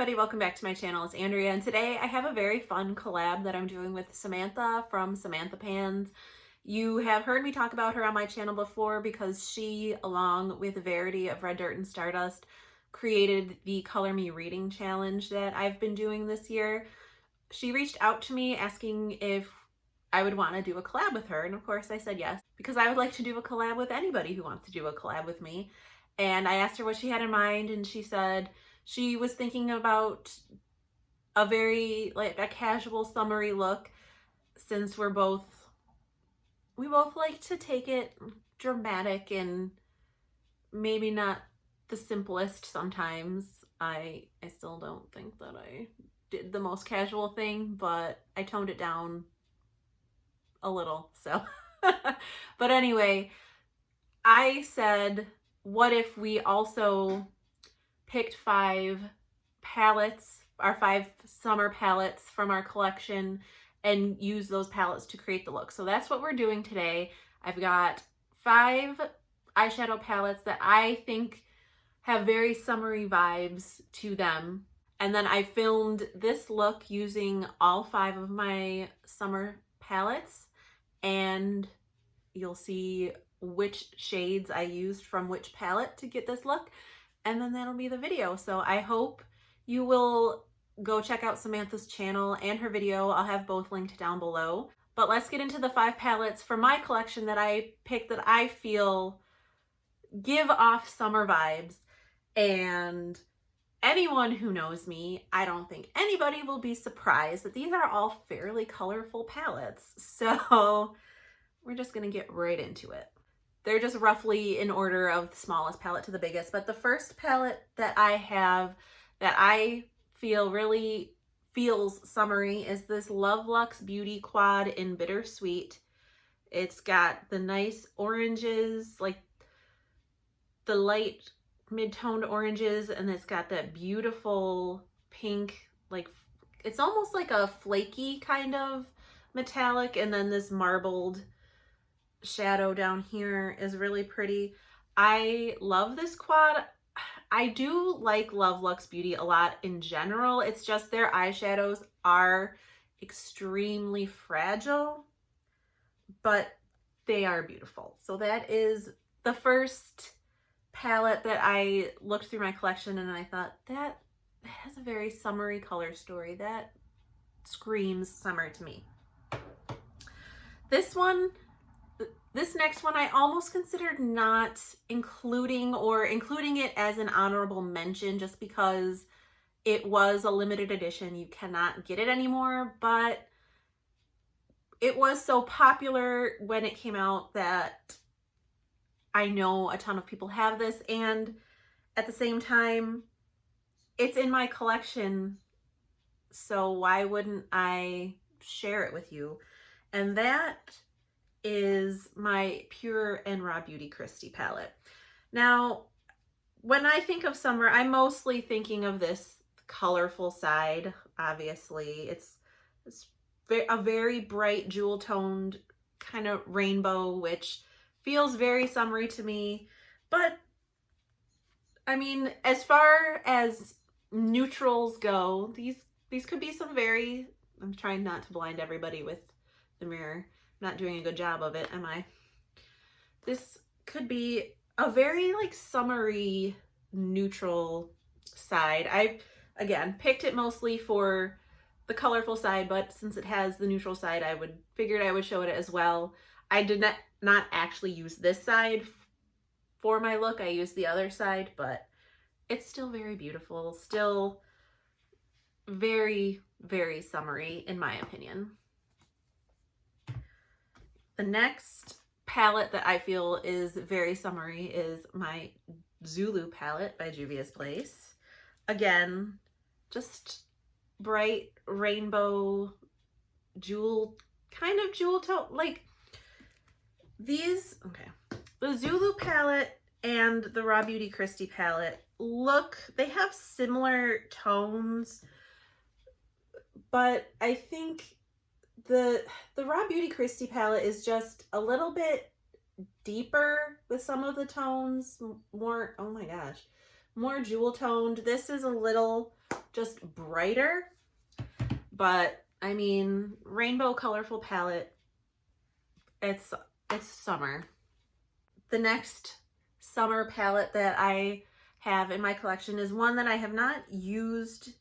everybody, welcome back to my channel. It's Andrea, and today I have a very fun collab that I'm doing with Samantha from Samantha Pans. You have heard me talk about her on my channel before because she, along with Verity of Red Dirt and Stardust, created the Color Me Reading Challenge that I've been doing this year. She reached out to me asking if I would want to do a collab with her, and of course I said yes, because I would like to do a collab with anybody who wants to do a collab with me. And I asked her what she had in mind, and she said she was thinking about a very a casual summery look, since we both like to take it dramatic and maybe not the simplest sometimes. I still don't think that I did the most casual thing, but I toned it down a little, so. But anyway, I said, what if we also picked 5 palettes, our 5 summer palettes from our collection, and use those palettes to create the look. So that's what we're doing today. I've got 5 eyeshadow palettes that I think have very summery vibes to them. And then I filmed this look using all 5 of my summer palettes, and you'll see which shades I used from which palette to get this look. And then that'll be the video. So I hope you will go check out Samantha's channel and her video. I'll have both linked down below. But let's get into the 5 palettes for my collection that I picked that I feel give off summer vibes. And anyone who knows me, I don't think anybody will be surprised that these are all fairly colorful palettes. So we're just gonna get right into it. They're just roughly in order of the smallest palette to the biggest. But the first palette that I have that I feel really feels summery is this Love Luxe Beauty Quad in Bittersweet. It's got the nice oranges, like the light mid-toned oranges, and it's got that beautiful pink, like it's almost like a flaky kind of metallic, and then this marbled shadow down here is really pretty. I love this quad. I do like Love Luxe Beauty a lot in general. It's just their eyeshadows are extremely fragile, but they are beautiful. So that is the first palette that I looked through my collection and I thought that has a very summery color story. That screams summer to me. This next one I almost considered not including, or including it as an honorable mention, just because it was a limited edition. You cannot get it anymore, but it was so popular when it came out that I know a ton of people have this, and at the same time, it's in my collection, so why wouldn't I share it with you? And that is my Pure and Raw Beauty Christie palette. Now, when I think of summer, I'm mostly thinking of this colorful side. Obviously, it's a very bright jewel toned kind of rainbow, which feels very summery to me. But I mean, as far as neutrals go, these could be some very, I'm trying not to blind everybody with the mirror. Not doing a good job of it, am I? This could be a very like summery neutral side. I, again, picked it mostly for the colorful side, but since it has the neutral side, figured I would show it as well. I did not actually use this side for my look. I used the other side, but it's still very beautiful. Still very, very summery in my opinion. The next palette that I feel is very summery is my Zulu palette by Juvia's Place. Again, just bright rainbow jewel, kind of jewel tone, like these, okay. The Zulu palette and the Raw Beauty Christie palette they have similar tones, but I think the Raw Beauty Christie palette is just a little bit deeper with some of the tones, more, oh my gosh, more jewel toned. This is a little just brighter, but I mean, rainbow colorful palette. It's summer. The next summer palette that I have in my collection is one that I have not used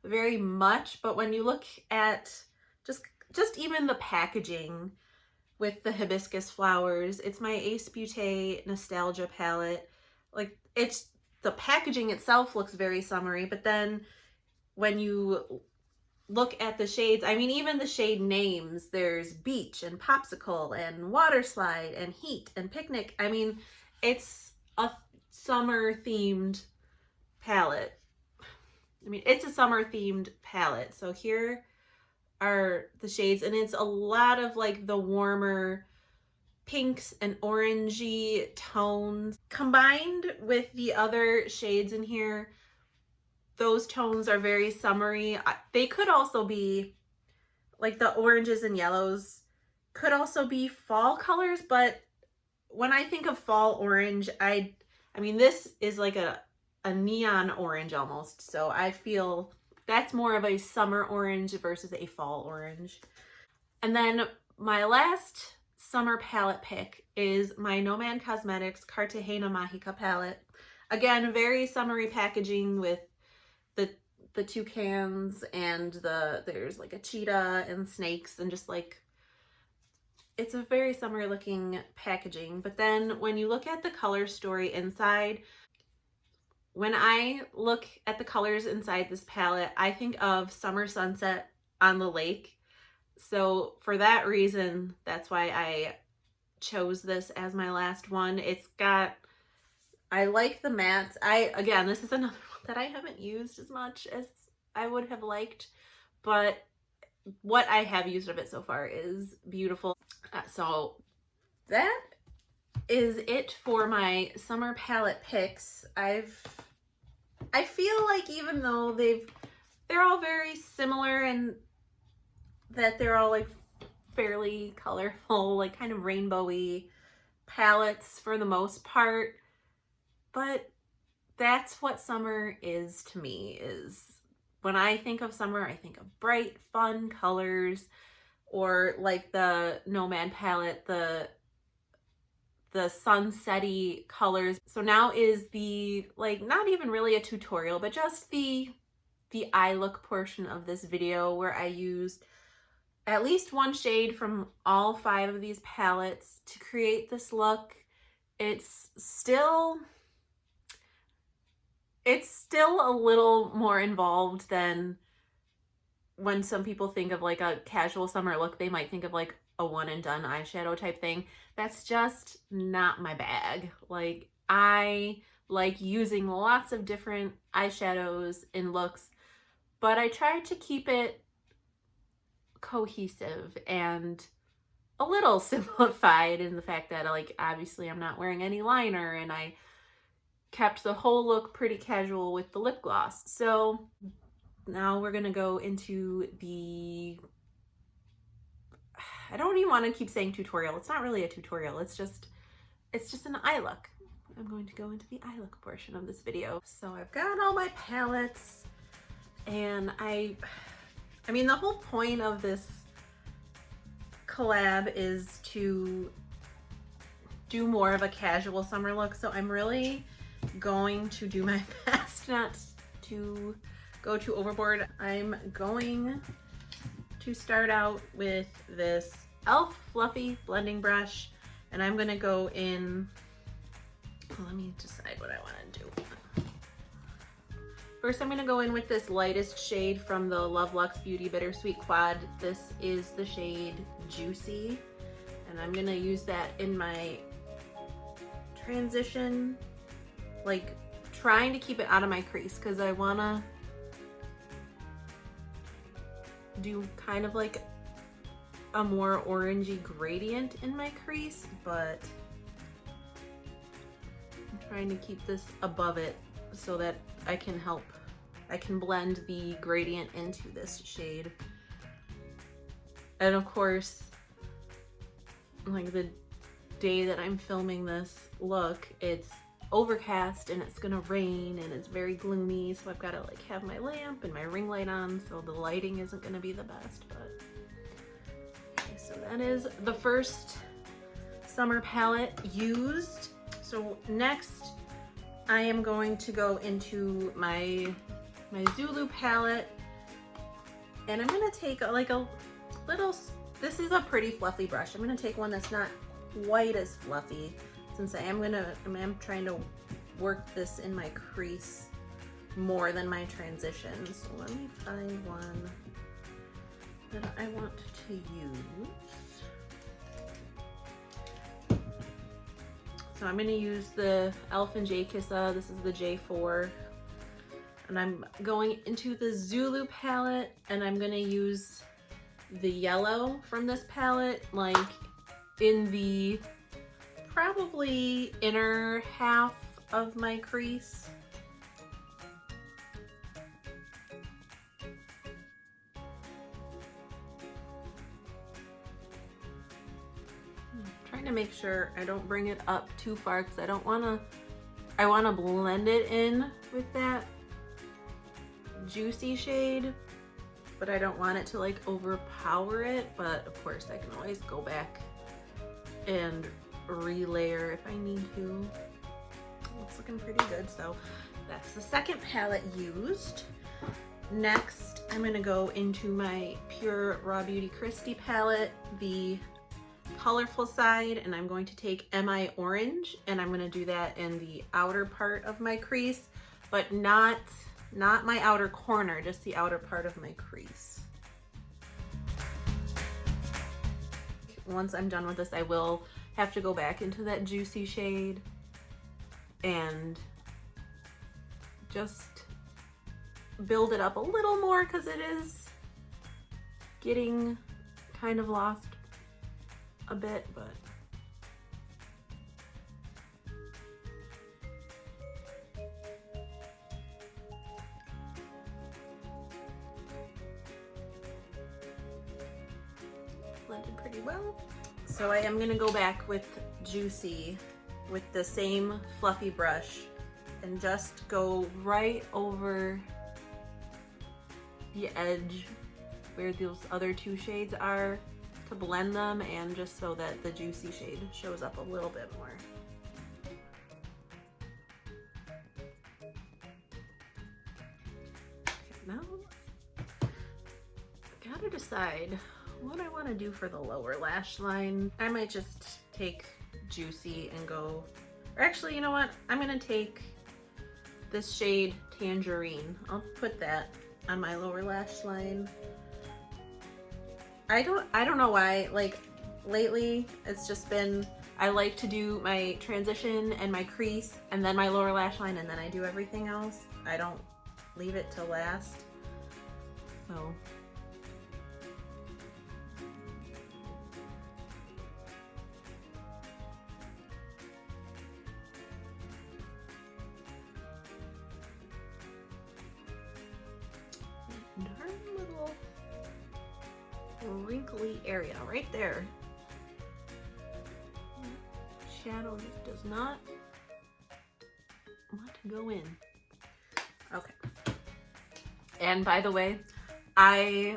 very much, but when you look at just even the packaging with the hibiscus flowers, it's my Ace Beauté Nostalgia palette. Like, it's, the packaging itself looks very summery, but then when you look at the shades, I mean, even the shade names, there's beach and popsicle and water slide and heat and picnic. I mean, it's a summer themed palette. I mean, it's a summer themed palette. So here are the shades, and it's a lot of like the warmer pinks and orangey tones combined with the other shades in here. Those tones are very summery. They could also be like the oranges and yellows could also be fall colors, but when I think of fall orange, I mean, this is like a neon orange almost. So I feel that's more of a summer orange versus a fall orange. And then my last summer palette pick is my Nomad Cosmetics Cartagena Mágica palette. Again, very summery packaging with the toucans and there's like a cheetah and snakes and just like, it's a very summer looking packaging. But then when you look at the color story inside, when I look at the colors inside this palette, I think of summer sunset on the lake. So for that reason, that's why I chose this as my last one. It's got, I like the mattes. Again, this is another one that I haven't used as much as I would have liked, but what I have used of it so far is beautiful. So that is it for my summer palette picks. I feel like even though they're all very similar and that they're all like fairly colorful, like kind of rainbowy palettes for the most part, but that's what summer is to me. Is when I think of summer, I think of bright, fun colors, or like the Nomad palette, the sunsetty colors. So now is the, like, not even really a tutorial, but just the eye look portion of this video where I used at least one shade from all 5 of these palettes to create this look. It's still a little more involved than when some people think of like a casual summer look. They might think of like a one and done eyeshadow type thing. That's just not my bag. Like, I like using lots of different eyeshadows in looks, but I try to keep it cohesive and a little simplified in the fact that, like, obviously I'm not wearing any liner, and I kept the whole look pretty casual with the lip gloss. So now we're gonna go into the, I don't even want to keep saying tutorial. It's not really a tutorial. It's just an eye look. I'm going to go into the eye look portion of this video. So I've got all my palettes, and I mean, the whole point of this collab is to do more of a casual summer look. So I'm really going to do my best not to go too overboard. I'm going to start out with this e.l.f. Fluffy blending brush, and I'm gonna go in, let me decide what I want to do. First, I'm gonna go in with this lightest shade from the Love Luxe Beauty Bittersweet Quad. This is the shade Juicy, and I'm gonna use that in my transition, like trying to keep it out of my crease because I wanna do kind of like a more orangey gradient in my crease, but I'm trying to keep this above it so that I can blend the gradient into this shade. And of course, like the day that I'm filming this look, it's overcast and it's gonna rain and it's very gloomy, so I've got to like have my lamp and my ring light on, so the lighting isn't gonna be the best. But okay, so that is the first summer palette used. So next I am going to go into my Zulu palette, and I'm gonna take like a little, this is a pretty fluffy brush. I'm gonna take one that's not quite as fluffy, since I am trying to work this in my crease more than my transition. So let me find one that I want to use. So I'm gonna use the Elf and J Kissa. This is the J4. And I'm going into the Zulu palette, and I'm gonna use the yellow from this palette, like in the probably inner half of my crease. Trying to make sure I don't bring it up too far, because I want to blend it in with that juicy shade, but I don't want it to like overpower it. But of course I can always go back and relayer if I need to. It's looking pretty good. So that's the second palette used. Next I'm gonna go into my Pure Raw Beauty Christie palette, the colorful side, and I'm going to take MI Orange, and I'm going to do that in the outer part of my crease, but not my outer corner, just the outer part of my crease. Once I'm done with this, I will have to go back into that juicy shade and just build it up a little more, because it is getting kind of lost a bit, but blended pretty well. So I am gonna go back with Juicy with the same fluffy brush and just go right over the edge where those other two shades are, to blend them, and just so that the juicy shade shows up a little bit more. Okay, now I gotta decide what I want to do for the lower lash line. I might just take Juicy and go, or actually, you know what? I'm gonna take this shade Tangerine. I'll put that on my lower lash line. I don't know why, like lately it's just been, I like to do my transition and my crease and then my lower lash line, and then I do everything else. I don't leave it to last. So darn little wrinkly area right there. Shadow just does not want to go in. Okay. And by the way, I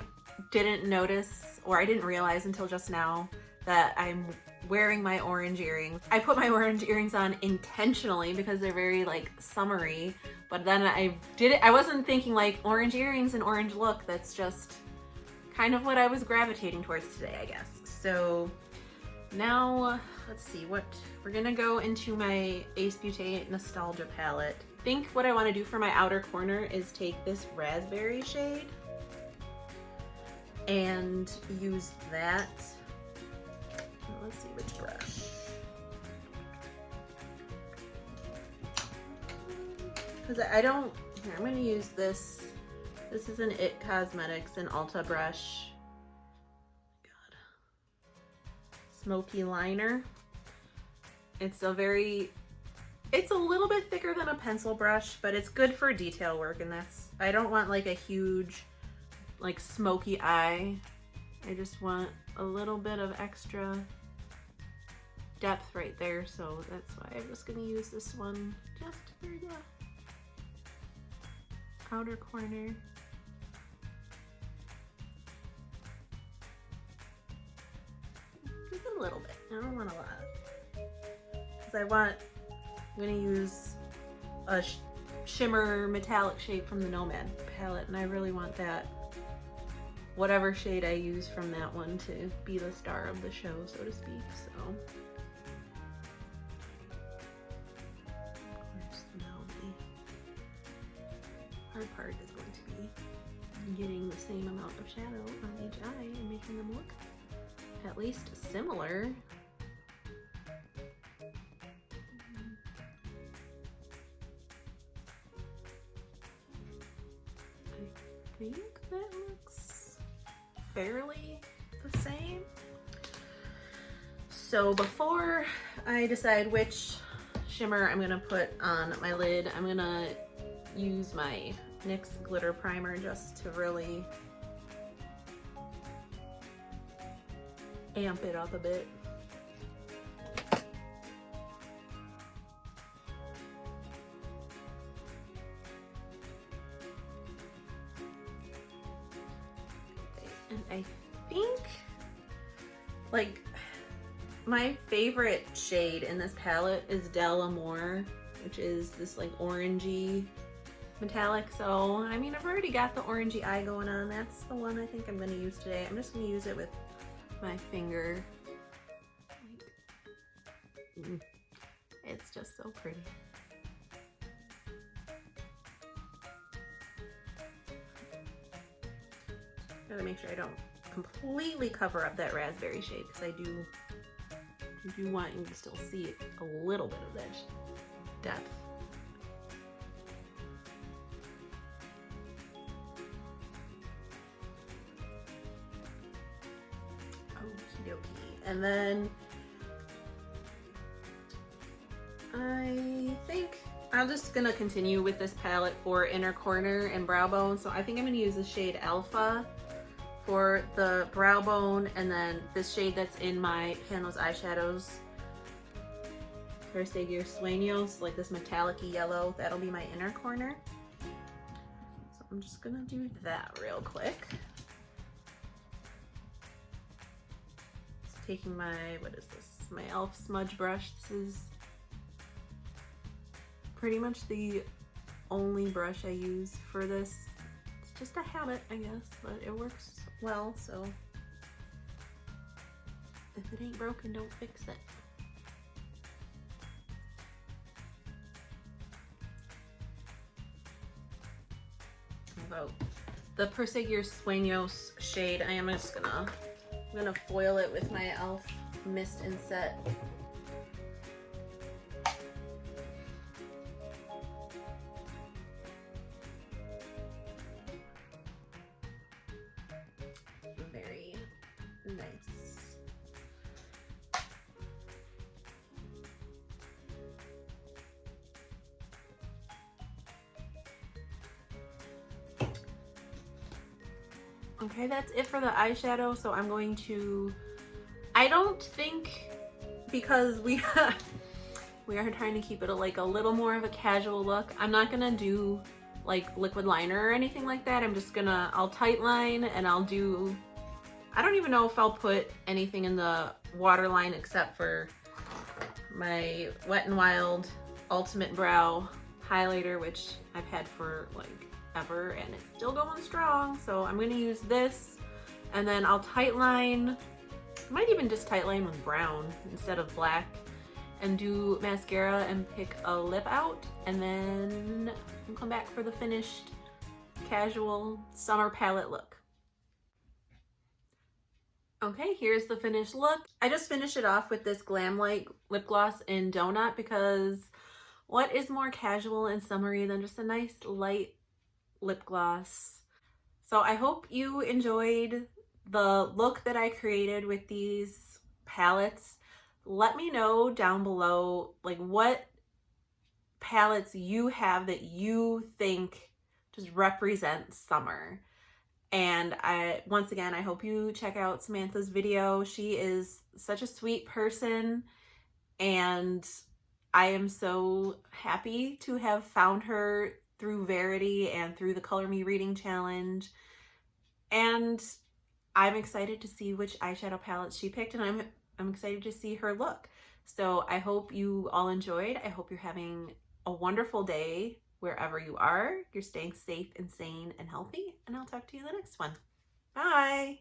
didn't notice, or I didn't realize until just now, that I'm wearing my orange earrings. I put my orange earrings on intentionally because they're very like summery, but then I wasn't thinking like orange earrings and orange look. That's just kind of what I was gravitating towards today, I guess. So now let's see, what we're gonna go into my Ace Beauté Nostalgia palette. I think what I want to do for my outer corner is take this raspberry shade and use that. Let's see which brush. Because I don't, here, I'm going to use this. This is an IT Cosmetics and Ulta brush. God. Smoky liner. It's a little bit thicker than a pencil brush, but it's good for detail work, and I don't want like a huge, like smoky eye. I just want a little bit of extra depth right there, so that's why I'm just gonna use this one just for the outer corner. Just a little bit. I don't want a lot. Because I'm gonna use a shimmer metallic shade from the Nomad palette, and I really want that, whatever shade I use from that one, to be the star of the show, so to speak. So, of course, now the hard part is going to be getting the same amount of shadow on each eye and making them look at least similar. I think that looks fairly the same. So before I decide which shimmer I'm gonna put on my lid, I'm gonna use my NYX glitter primer just to really amp it up a bit. And I think, like, my favorite shade in this palette is Del Amore, which is this like orangey metallic. So, I mean, I've already got the orangey eye going on. That's the one I think I'm gonna use today. I'm just gonna use it with my finger. It's just so pretty. Gotta make sure I don't completely cover up that raspberry shade, because I do want you to still see a little bit of that depth. Okie dokie. And then I think I'm just gonna continue with this palette for inner corner and brow bone. So I think I'm gonna use the shade Alpha for the brow bone, and then this shade that's in my Panels Eyeshadows, Perseguir Sueños, like this metallic-y yellow, that'll be my inner corner. So I'm just gonna do that real quick. Just taking my, what is this? My e.l.f. smudge brush. This is pretty much the only brush I use for this. It's just a habit, I guess, but it works well, so if it ain't broken, don't fix it. About the Perseguir Sueños shade, I'm gonna foil it with my e.l.f. Mist and Set. Very nice. Okay, that's it for the eyeshadow. So I'm going to, I don't think, because we are trying to keep it like a little more of a casual look, I'm not gonna do like liquid liner or anything like that. I'm just gonna, I'll tight line, and I'll do, I don't even know if I'll put anything in the waterline except for my Wet n Wild Ultimate Brow highlighter, which I've had for like ever, and it's still going strong. So I'm gonna use this, and then I'll tight line, I might even just tight line with brown instead of black, and do mascara and pick a lip out, and then I'll come back for the finished casual summer palette look. Okay, here's the finished look. I just finished it off with this Glam Light lip gloss in Donut, because what is more casual and summery than just a nice light lip gloss? So I hope you enjoyed the look that I created with these palettes. Let me know down below like what palettes you have that you think just represent summer. And once again, I hope you check out Samantha's video. She is such a sweet person, and I am so happy to have found her through Verity and through the Color Me Reading Challenge. And I'm excited to see which eyeshadow palettes she picked, and I'm excited to see her look. So I hope you all enjoyed. I hope you're having a wonderful day wherever you are. You're staying safe and sane and healthy, and I'll talk to you in the next one. Bye.